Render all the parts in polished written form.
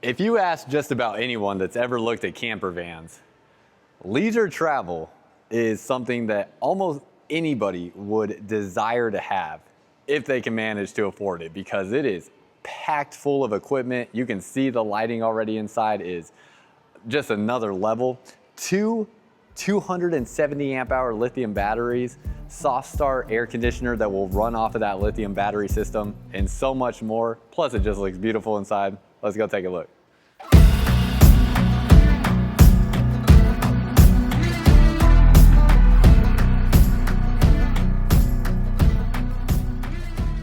If you ask just about anyone that's ever looked at camper vans, leisure travel is something that almost anybody would desire to have if they can manage to afford it, because it is packed full of equipment. You can see the lighting already inside is just another level. Two 270 amp hour lithium batteries, soft start air conditioner that will run off of that lithium battery system, and so much more. Plus it just looks beautiful inside. Let's go take a look.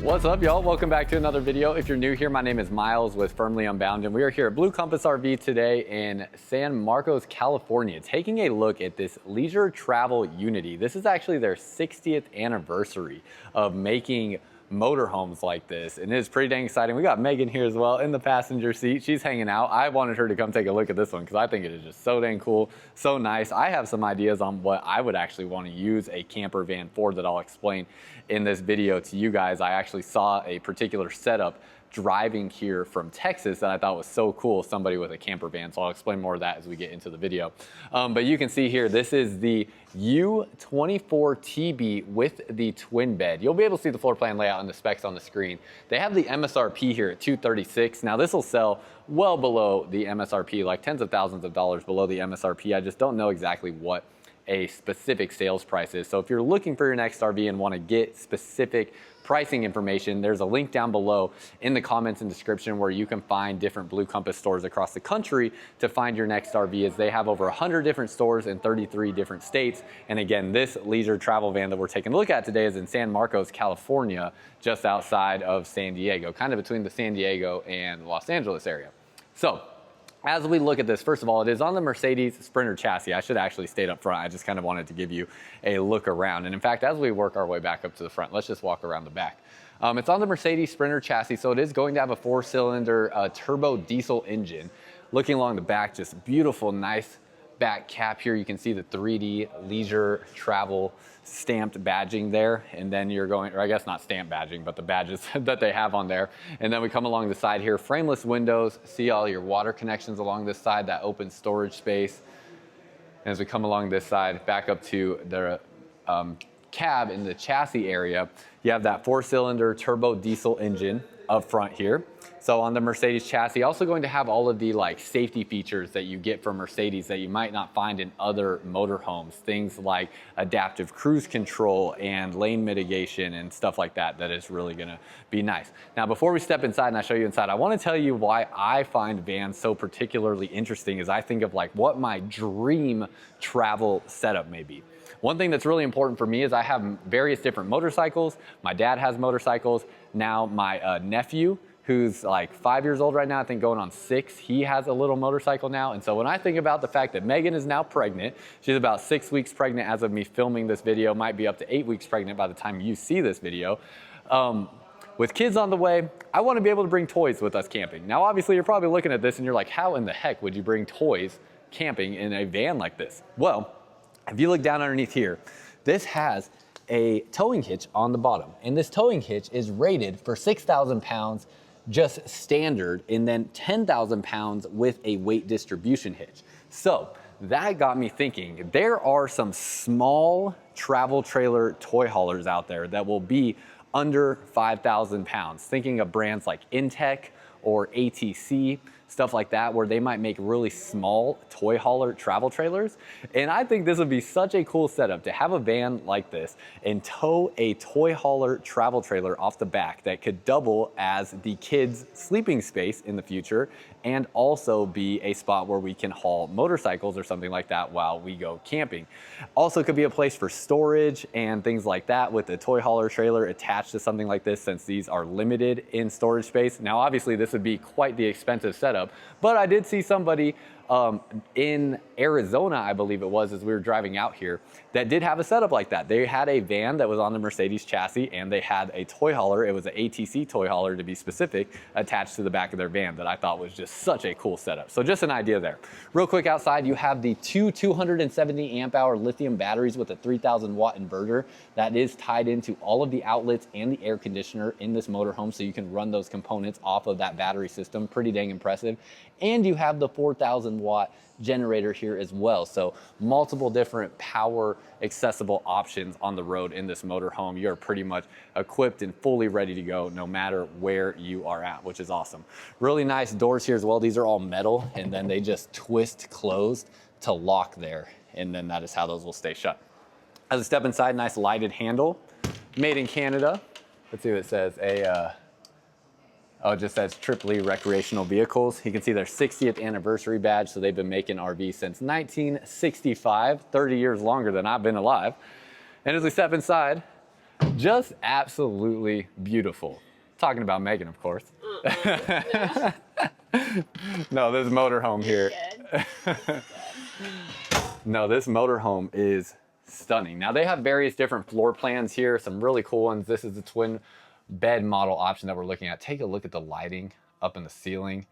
What's up, y'all? Welcome back to another video. If you're new here, my name is Myles with Firmly Unbound, and we are here at Blue Compass RV today in San Marcos, California, taking a look at this Leisure Travel Unity. This is actually their 60th anniversary of making motorhomes like this, and it is pretty dang exciting. We got Megan here as well in the passenger seat. She's hanging out. I wanted her to come take a look at this one because I think it is just so dang cool, so nice. I have some ideas on what I would actually want to use a camper van for that I'll explain in this video to you guys. I actually saw a particular setup driving here from Texas that I thought was so cool, somebody with a camper van, so I'll explain more of that as we get into the video. But you can see here, this is the U24TB with the twin bed. You'll be able to see the floor plan layout and the specs on the screen. They have the MSRP here at $236. Now this will sell well below the MSRP, like tens of thousands of dollars below the MSRP. I just don't know exactly what a specific sales price is. So if you're looking for your next RV and want to get specific pricing information, there's a link down below in the comments and description where you can find different Blue Compass stores across the country to find your next RV, as they have over 100 different stores in 33 different states. And again, this leisure travel van that we're taking a look at today is in San Marcos, California, just outside of San Diego, kind of between the San Diego and Los Angeles area. So as we look at this, first of all, it is on the Mercedes Sprinter chassis. I should actually stayed up front. I just kind of wanted to give you a look around. And in fact, as we work our way back up to the front, let's just walk around the back. It's on the Mercedes Sprinter chassis, so it is going to have a 4-cylinder turbo diesel engine. Looking along the back, just beautiful, nice back cap here. You can see the 3D Leisure Travel stamped badging there, and then you're going, or I guess not stamped badging, but the badges that they have on there. And then we come along the side here, frameless windows, see all your water connections along this side, that open storage space. And as we come along this side, back up to the cab in the chassis area, you have that 4-cylinder turbo diesel engine up front here. So on the Mercedes chassis, also going to have all of the safety features that you get from Mercedes that you might not find in other motorhomes. Things like adaptive cruise control and lane mitigation and stuff like that, that is really gonna be nice. Now, before we step inside and I show you inside, I wanna tell you why I find vans so particularly interesting as I think of what my dream travel setup may be. One thing that's really important for me is I have various different motorcycles. My dad has motorcycles. Now my nephew, who's 5 years old right now, I think going on 6, he has a little motorcycle now. And so when I think about the fact that Megan is now pregnant, she's about 6 weeks pregnant as of me filming this video, might be up to 8 weeks pregnant by the time you see this video. With kids on the way, I want to be able to bring toys with us camping. Now, obviously, you're probably looking at this and you're like, how in the heck would you bring toys camping in a van like this? Well, if you look down underneath here, this has a towing hitch on the bottom. And this towing hitch is rated for 6,000 pounds just standard, and then 10,000 pounds with a weight distribution hitch. So that got me thinking, there are some small travel trailer toy haulers out there that will be under 5,000 pounds. Thinking of brands like Intech or ATC, stuff like that, where they might make really small toy hauler travel trailers. And I think this would be such a cool setup to have a van like this and tow a toy hauler travel trailer off the back that could double as the kids' sleeping space in the future, and also be a spot where we can haul motorcycles or something like that while we go camping. Also could be a place for storage and things like that with the toy hauler trailer attached to something like this, since these are limited in storage space. Now, obviously this would be quite the expensive setup, but I did see somebody In Arizona, I believe it was, as we were driving out here, that did have a setup like that. They had a van that was on the Mercedes chassis, and they had a toy hauler. It was an ATC toy hauler, to be specific, attached to the back of their van that I thought was just such a cool setup. So just an idea there. Real quick, outside you have the two 270 amp hour lithium batteries with a 3,000 watt inverter that is tied into all of the outlets and the air conditioner in this motorhome, so you can run those components off of that battery system. Pretty dang impressive. And you have the 4,000 watt generator here as well. So multiple different power accessible options on the road in this motorhome. You're pretty much equipped and fully ready to go no matter where you are at, which is awesome. Really nice doors here as well. These are all metal, and then they just twist closed to lock there. And then that is how those will stay shut. As a step inside, nice lighted handle, made in Canada. Let's see what it says. Oh, it just says Tripoli Recreational Vehicles. You can see their 60th anniversary badge. So they've been making RVs since 1965, 30 years longer than I've been alive. And as we step inside, just absolutely beautiful. Talking about Megan, of course. No, this motorhome here. No, this motorhome is stunning. Now they have various different floor plans here, some really cool ones. This is the twin bed model option that we're looking at. Take a look at the lighting up in the ceiling.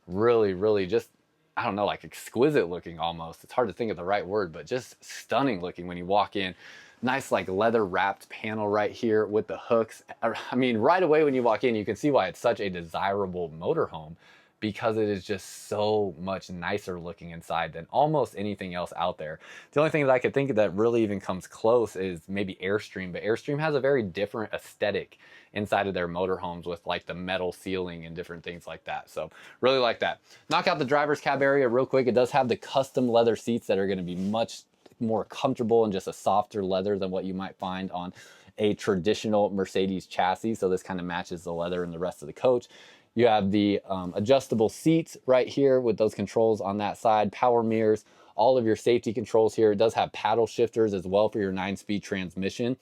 Really, really just, I don't know, like exquisite looking almost. It's hard to think of the right word, but just stunning looking when you walk in. Nice like leather wrapped panel right here with the hooks. I mean, right away when you walk in, you can see why it's such a desirable motorhome, because it is just so much nicer looking inside than almost anything else out there. The only thing that I could think of that really even comes close is maybe Airstream, but Airstream has a very different aesthetic inside of their motorhomes with like the metal ceiling and different things like that. So really like that. Knock out the driver's cab area real quick. It does have the custom leather seats that are going to be much more comfortable and just a softer leather than what you might find on a traditional Mercedes chassis. So this kind of matches the leather in the rest of the coach. You have the adjustable seats right here with those controls on that side, power mirrors, all of your safety controls here. It does have paddle shifters as well for your 9-speed transmission.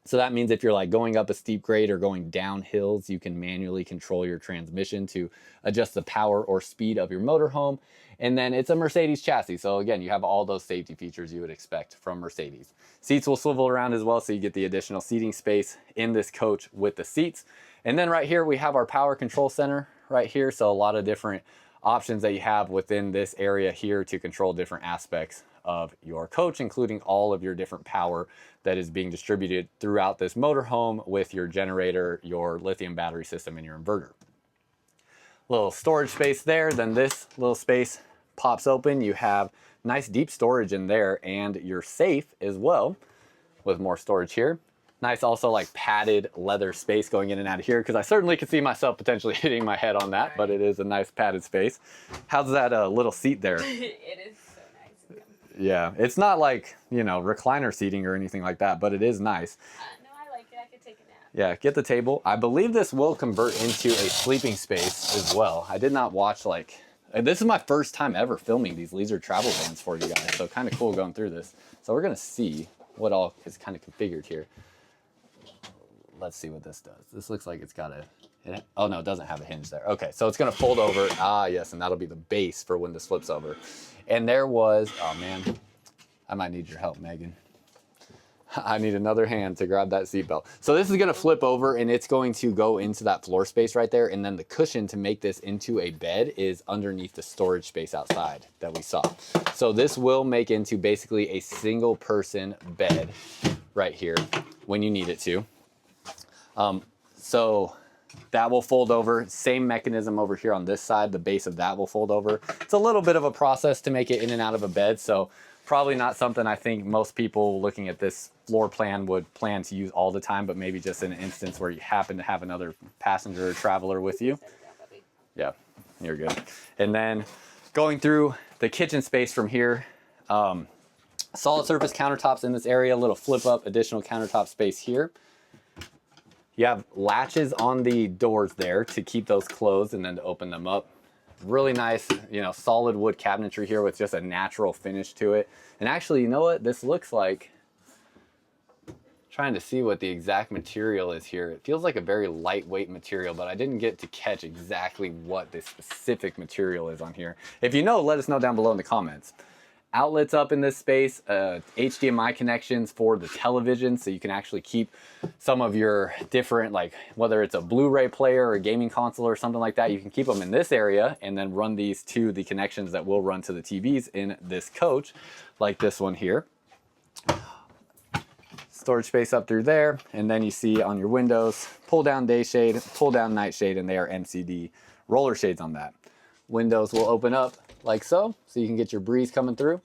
So that means if you're like going up a steep grade or going down hills, you can manually control your transmission to adjust the power or speed of your motorhome. And then it's a Mercedes chassis. So again, you have all those safety features you would expect from Mercedes. Seats will swivel around as well, so you get the additional seating space in this coach with the seats. And then right here, we have our power control center right here. So a lot of different options that you have within this area here to control different aspects of your coach, including all of your different power that is being distributed throughout this motorhome with your generator, your lithium battery system, and your inverter. Little storage space there. Then this little space pops open. You have nice deep storage in there and your safe as well with more storage here. Nice also like padded leather space going in and out of here, because I certainly could see myself potentially hitting my head on that, but it is a nice padded space. How's that little seat there? It is so nice. Yeah, it's not like, you know, recliner seating or anything like that, but it is nice. No, I like it. I could take a nap. Yeah, get the table. I believe this will convert into a sleeping space as well. I did not watch this is my first time ever filming these Leisure Travel vans for you guys, so kind of cool going through this. So we're gonna see what all is kind of configured here. Let's see what this does. This looks like it's got oh no, it doesn't have a hinge there. Okay, so it's gonna fold over. Ah, yes, and that'll be the base for when this flips over. And there was, oh man, I might need your help, Megan. I need another hand to grab that seatbelt. So this is gonna flip over and it's going to go into that floor space right there. And then the cushion to make this into a bed is underneath the storage space outside that we saw. So this will make into basically a single person bed right here when you need it to. So that will fold over. Same mechanism over here on this side. The base of that will fold over. It's a little bit of a process to make it in and out of a bed. So probably not something I think most people looking at this floor plan would plan to use all the time, but maybe just in an instance where you happen to have another passenger or traveler with you. Yeah, you're good. And then going through the kitchen space from here, solid surface countertops in this area, a little flip up additional countertop space here. You have latches on the doors there to keep those closed and then to open them up. Really nice, you know, solid wood cabinetry here with just a natural finish to it. And actually, you know what? This looks like Trying to see what the exact material is here. It feels like a very lightweight material, but I didn't get to catch exactly what the specific material is on here. If you know, let us know down below in the comments. Outlets up in this space, HDMI connections for the television, so you can actually keep some of your different, like whether it's a Blu-ray player or a gaming console or something like that, you can keep them in this area and then run these to the connections that will run to the TVs in this coach, like this one here. Storage space up through there, and then you see on your windows, pull down day shade, pull down night shade, and they are MCD roller shades on that. Windows will open up like so you can get your breeze coming through.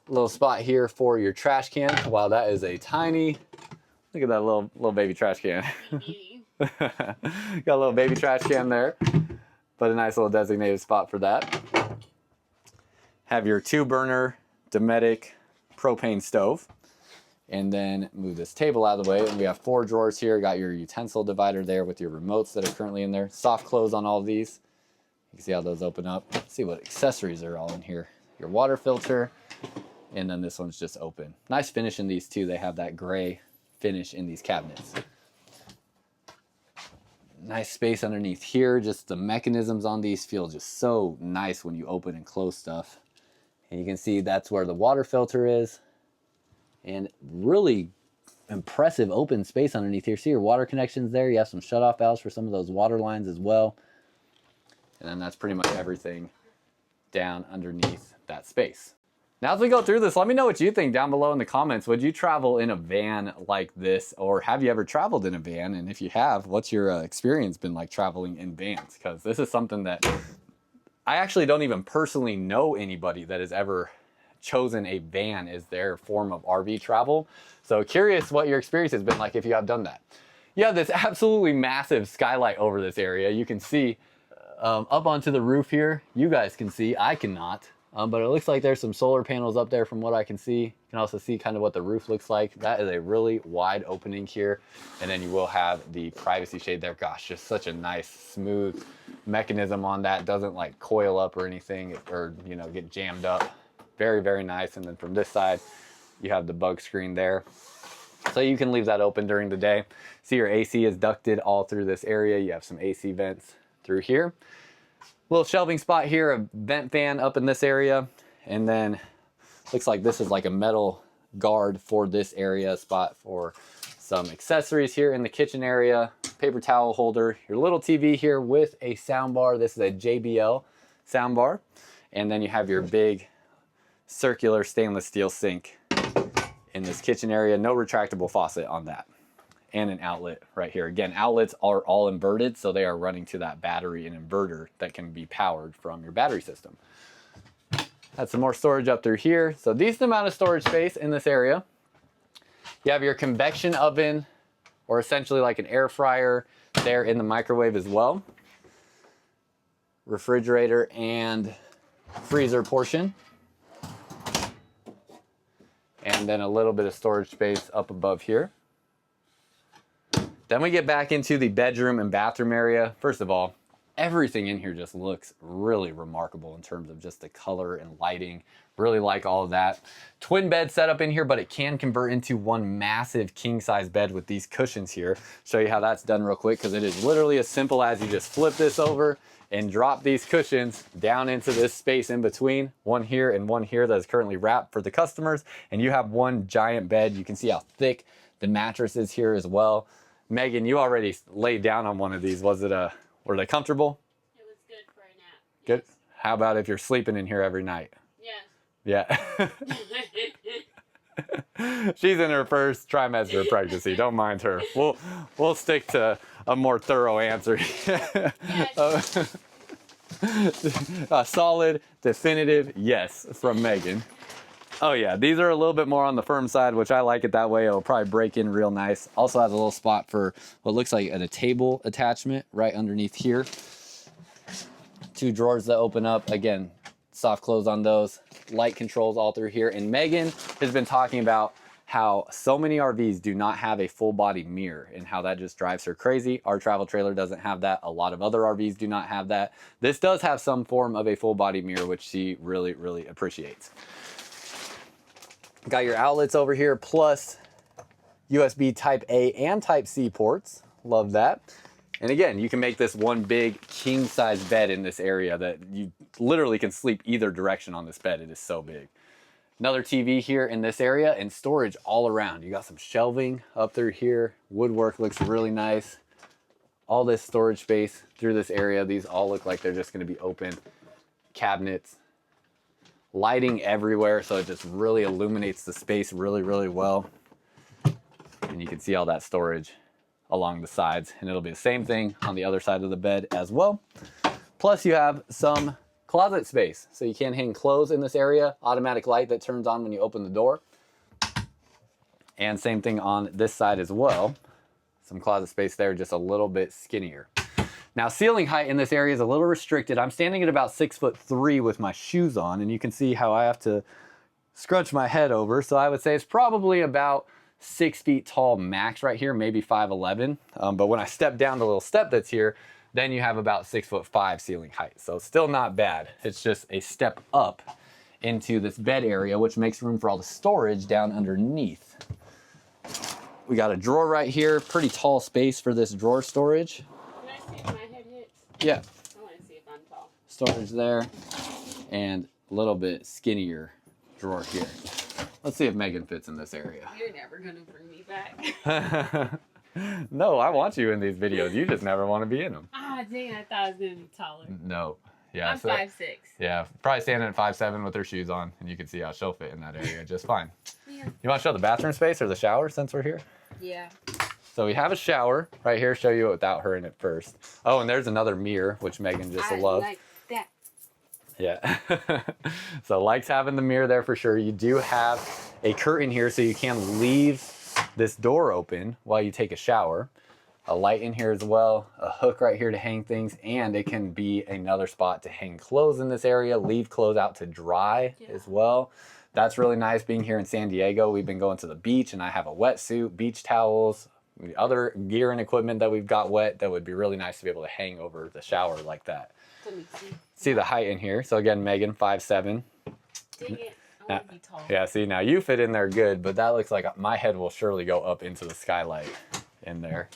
Little spot here for your trash can. Wow, that is a tiny, look at that little baby trash can. Got a little baby trash can there, but a nice little designated spot for that. Have your 2-burner Dometic propane stove. And then move this table out of the way, and we have 4 drawers here. Got your utensil divider there with your remotes that are currently in there. Soft close on all of these. You can see how those open up. Let's see what accessories are all in here. Your water filter, and then this one's just open. Nice finish in these too. They have that gray finish in these cabinets. Nice space underneath here. Just the mechanisms on these feel just so nice when you open and close stuff. And you can see that's where the water filter is. And really impressive open space underneath here. See your water connections there. You have some shutoff valves for some of those water lines as well. And then that's pretty much everything down underneath that space. Now as we go through this, let me know what you think down below in the comments. Would you travel in a van like this, or have you ever traveled in a van? And if you have, what's your experience been like traveling in vans? Because this is something that I actually don't even personally know anybody that has ever chosen a van as their form of RV travel. So curious what your experience has been like if you have done that. You have this absolutely massive skylight over this area. You can see up onto the roof here. You guys can see, I cannot. But it looks like there's some solar panels up there from what I can see. You can also see kind of what the roof looks like. That is a really wide opening here. And then you will have the privacy shade there. Gosh, just such a nice, smooth mechanism on that. Doesn't like coil up or anything, or you know, get jammed up. Very, very nice. And then from this side, you have the bug screen there. So you can leave that open during the day. See your AC is ducted all through this area. You have some AC vents through here. Little shelving spot here, a vent fan up in this area. And then looks like this is like a metal guard for this area, spot for some accessories here in the kitchen area. Paper towel holder, your little TV here with a sound bar. This is a JBL sound bar. And then you have your big circular stainless steel sink in this kitchen area. No retractable faucet on that. And an outlet right here. Again, outlets are all inverted, so they are running to that battery and inverter that can be powered from your battery system. Had some more storage up through here. So decent amount of storage space in this area. You have your convection oven, or essentially like an air fryer there in the microwave as well. Refrigerator and freezer portion. And then a little bit of storage space up above here. Then we get back into the bedroom and bathroom area. First of all, everything in here just looks really remarkable in terms of just the color and lighting. Really like all of that. Twin bed setup in here, but it can convert into one massive king size bed with these cushions here. Show you how that's done real quick, because it is literally as simple as you just flip this over and drop these cushions down into this space in between. One here and one here that is currently wrapped for the customers. And you have one giant bed. You can see how thick the mattress is here as well. Megan, you already laid down on one of these. Were they comfortable? It was good for a nap. Good. Yes. How about if you're sleeping in here every night? Yes. Yeah. She's in her first trimester of pregnancy. Don't mind her. We'll stick to a more thorough answer. Yes. A solid, definitive yes from Megan. Oh yeah, these are a little bit more on the firm side, which I like it that way. It'll probably break in real nice. Also has a little spot for what looks like a table attachment right underneath here. 2 drawers that open up. Again, soft close on those. Light controls all through here. And Megan has been talking about how so many RVs do not have a full body mirror and how that just drives her crazy. Our travel trailer doesn't have that. A lot of other RVs do not have that. This does have some form of a full body mirror, which she really, really appreciates. Got your outlets over here, plus USB Type A and Type C ports. Love that. And again, you can make this one big king size bed in this area that you literally can sleep either direction on this bed. It is so big. Another TV here in this area and storage all around. You got some shelving up through here. Woodwork looks really nice. All this storage space through this area. These all look like they're just gonna be open. Cabinets. Lighting everywhere, so it just really illuminates the space really, really well. And you can see all that storage along the sides, and it'll be the same thing on the other side of the bed as well. Plus you have some closet space, so you can hang clothes in this area. Automatic light that turns on when you open the door. And same thing on this side as well. Some closet space there, just a little bit skinnier. Now ceiling height in this area is a little restricted. I'm standing at about 6'3" with my shoes on, and you can see how I have to scrunch my head over. So I would say it's probably about 6 feet tall max right here, maybe 5'11". But when I step down the little step that's here, then you have about 6'5" ceiling height. So still not bad. It's just a step up into this bed area, which makes room for all the storage down underneath. We got a drawer right here, pretty tall space for this drawer storage. Can I see if my head hits? Yeah. I want to see if I'm tall. Storage there, and a little bit skinnier drawer here. Let's see if Megan fits in this area. You're never going to bring me back. No, I want you in these videos. You just never want to be in them. Ah, dang, I thought I was going to be taller. No. Yeah. I'm 5'6". Yeah, probably standing at 5'7" with her shoes on, and you can see how she'll fit in that area just fine. Yeah. You want to show the bathroom space or the shower since we're here? Yeah. So we have a shower right here. Show you without her in it first. Oh, and there's another mirror, which Megan just loves. Like that. Yeah. So likes having the mirror there for sure. You do have a curtain here, so you can leave this door open while you take a shower. A light in here as well, a hook right here to hang things, and it can be another spot to hang clothes in this area, leave clothes out to dry as well. That's really nice being here in San Diego. We've been going to the beach, and I have a wetsuit, beach towels, other gear and equipment that we've got wet that would be really nice to be able to hang over the shower like that. Let me see. See the height in here. So again, Megan, 5'7". Dang it. I want to be tall. Yeah, see, now you fit in there good, but that looks like my head will surely go up into the skylight in there.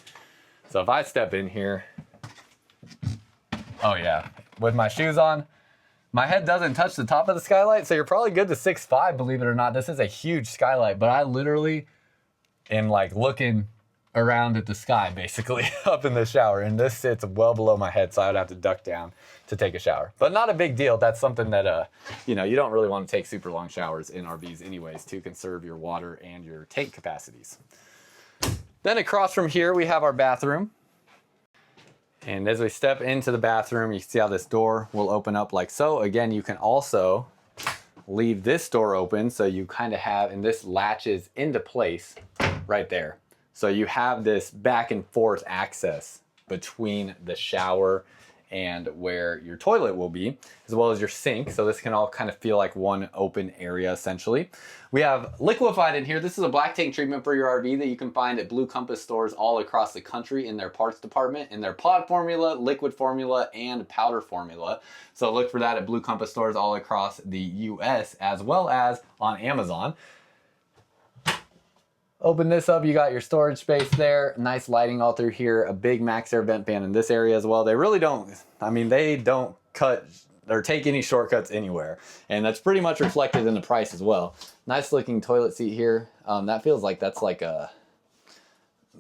So if I step in here, oh yeah, with my shoes on, my head doesn't touch the top of the skylight, so you're probably good to 6'5", believe it or not. This is a huge skylight, but I literally am like looking around at the sky basically up in the shower, and this sits well below my head, so I would have to duck down to take a shower. But not a big deal. That's something that you know, you don't really want to take super long showers in RVs anyways to conserve your water and your tank capacities. Then across from here we have our bathroom. And as we step into the bathroom, you can see how this door will open up like so. Again, you can also leave this door open, so you kind of have, and this latches into place right there. So you have this back and forth access between the shower and where your toilet will be, as well as your sink. So this can all kind of feel like one open area essentially. We have liquefied in here. This is a black tank treatment for your RV that you can find at Blue Compass stores all across the country in their parts department, in their pod formula, liquid formula, and powder formula. So look for that at Blue Compass stores all across the US, as well as on Amazon. Open this up, you got your storage space there, nice lighting all through here, a big max air vent fan in this area as well. They really don't, I mean, they don't cut or take any shortcuts anywhere. And that's pretty much reflected in the price as well. Nice looking toilet seat here. That feels like that's like a,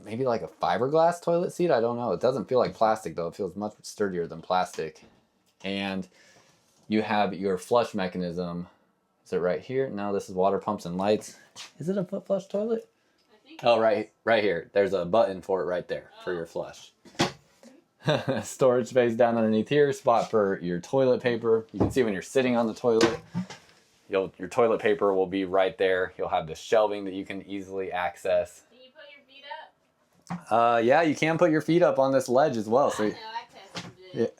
maybe like a fiberglass toilet seat. I don't know. It doesn't feel like plastic though. It feels much sturdier than plastic. And you have your flush mechanism. Is it right here? No, this is water pumps and lights. Is it a foot flush toilet? Oh, right here. There's a button for it right there for your flush. Storage space down underneath here, spot for your toilet paper. You can see when you're sitting on the toilet, your toilet paper will be right there. You'll have the shelving that you can easily access. Can you put your feet up? Yeah, you can put your feet up on this ledge as well. So, I know, I tested it.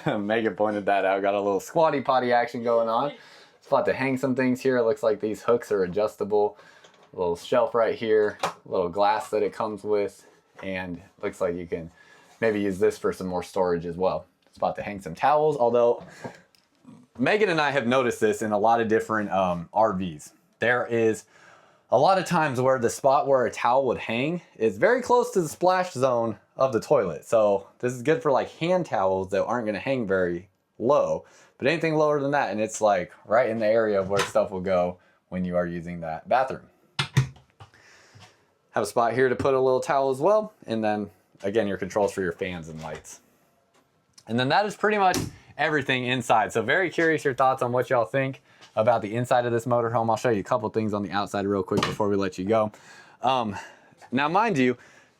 yeah. Megan pointed that out. Got a little squatty potty action going on. Spot to hang some things here. It looks like these hooks are adjustable. A little shelf right here, a little glass that it comes with, and looks like you can maybe use this for some more storage as well. Spot to hang some towels, although Megan and I have noticed this in a lot of different RVs. There is a lot of times where the spot where a towel would hang is very close to the splash zone of the toilet. So this is good for like hand towels that aren't gonna hang very low, but anything lower than that, and it's like right in the area of where stuff will go when you are using that bathroom. Have a spot here to put a little towel as well, and then again, your controls for your fans and lights. And then that is pretty much everything inside. So very curious your thoughts on what y'all think about the inside of this motorhome. I'll show you a couple things on the outside real quick before we let you go. Now mind you,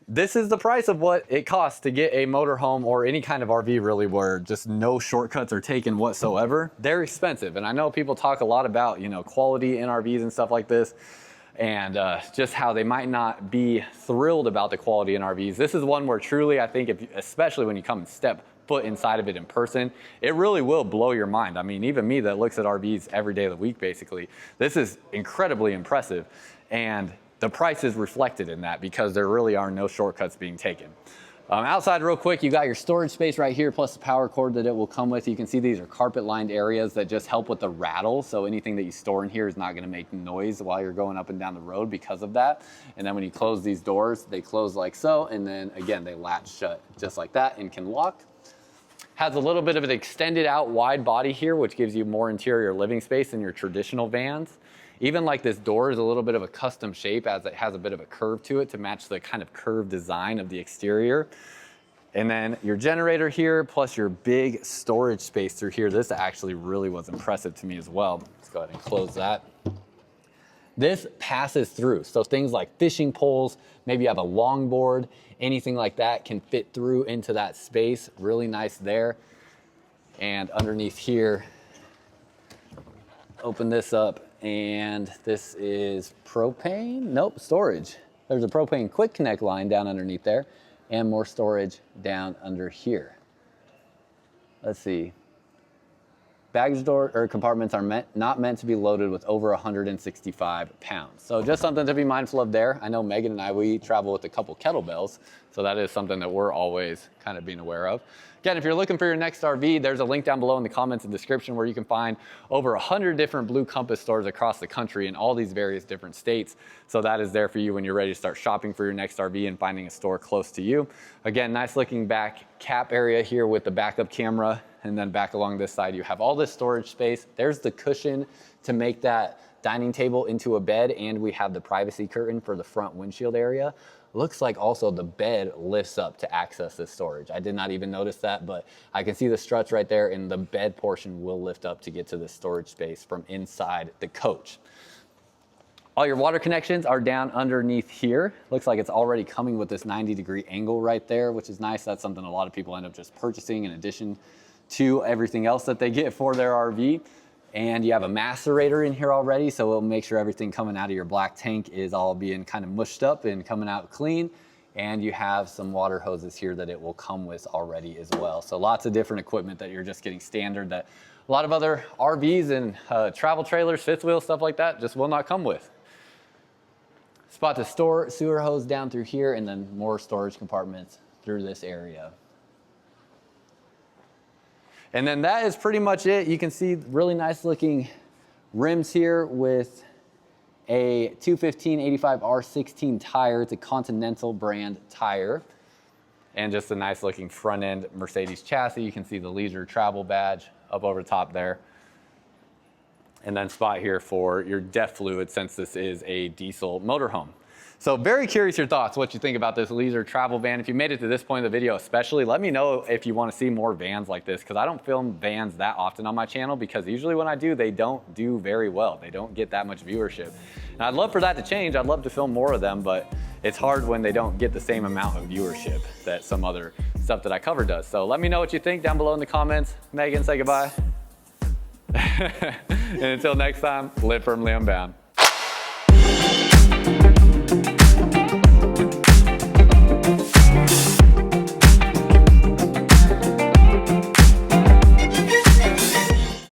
this is the price of what it costs to get a motorhome or any kind of RV really where just no shortcuts are taken whatsoever. They're expensive. And I know people talk a lot about, you know, quality in RVs and stuff like this, and just how they might not be thrilled about the quality in RVs. This is one where truly, I think, especially when you come and step foot inside of it in person, it really will blow your mind. I mean, even me that looks at RVs every day of the week, basically, this is incredibly impressive. And the price is reflected in that because there really are no shortcuts being taken. Outside real quick, you got your storage space right here, plus the power cord that it will come with. You can see these are carpet lined areas that just help with the rattle. So anything that you store in here is not gonna make noise while you're going up and down the road because of that. And then when you close these doors, they close like so. And then again, they latch shut just like that and can lock. Has a little bit of an extended out wide body here, which gives you more interior living space than your traditional vans. Even like this door is a little bit of a custom shape as it has a bit of a curve to it to match the kind of curved design of the exterior. And then your generator here, plus your big storage space through here. This actually really was impressive to me as well. Let's go ahead and close that. This passes through. So things like fishing poles, maybe you have a longboard, anything like that can fit through into that space. Really nice there. And underneath here, open this up, and this is propane? Nope, storage. There's a propane quick connect line down underneath there, and more storage down under here. Let's see. Baggage door or compartments are not meant to be loaded with over 165 pounds. So just something to be mindful of there. I know Megan and I, we travel with a couple kettlebells, so that is something that we're always kind of being aware of. Again, if you're looking for your next RV, there's a link down below in the comments and description where you can find over 100 different Blue Compass stores across the country in all these various different states. So that is there for you when you're ready to start shopping for your next RV and finding a store close to you. Again, nice looking back cap area here with the backup camera. And then back along this side, you have all this storage space. There's the cushion to make that dining table into a bed, and we have the privacy curtain for the front windshield area. Looks like also the bed lifts up to access this storage. I did not even notice that, but I can see the struts right there, and the bed portion will lift up to get to the storage space from inside the coach. All your water connections are down underneath here. Looks like it's already coming with this 90-degree angle right there, which is nice. That's something a lot of people end up just purchasing in addition to everything else that they get for their RV. And you have a macerator in here already, so it'll make sure everything coming out of your black tank is all being kind of mushed up and coming out clean. And you have some water hoses here that it will come with already as well. So lots of different equipment that you're just getting standard that a lot of other RVs and travel trailers, fifth wheel, stuff like that just will not come with. Spot to store sewer hose down through here, and then more storage compartments through this area. And then that is pretty much it. You can see really nice looking rims here with a 215/85 R16 tire. It's a Continental brand tire. And just a nice looking front end Mercedes chassis. You can see the Leisure Travel badge up over top there. And then spot here for your DEF fluid since this is a diesel motorhome. So very curious your thoughts, what you think about this Leisure travel van. If you made it to this point in the video especially, let me know if you want to see more vans like this, because I don't film vans that often on my channel, because usually when I do, they don't do very well. They don't get that much viewership. And I'd love for that to change. I'd love to film more of them, but it's hard when they don't get the same amount of viewership that some other stuff that I cover does. So let me know what you think down below in the comments. Megan, say goodbye. And until next time, live firmly unbound.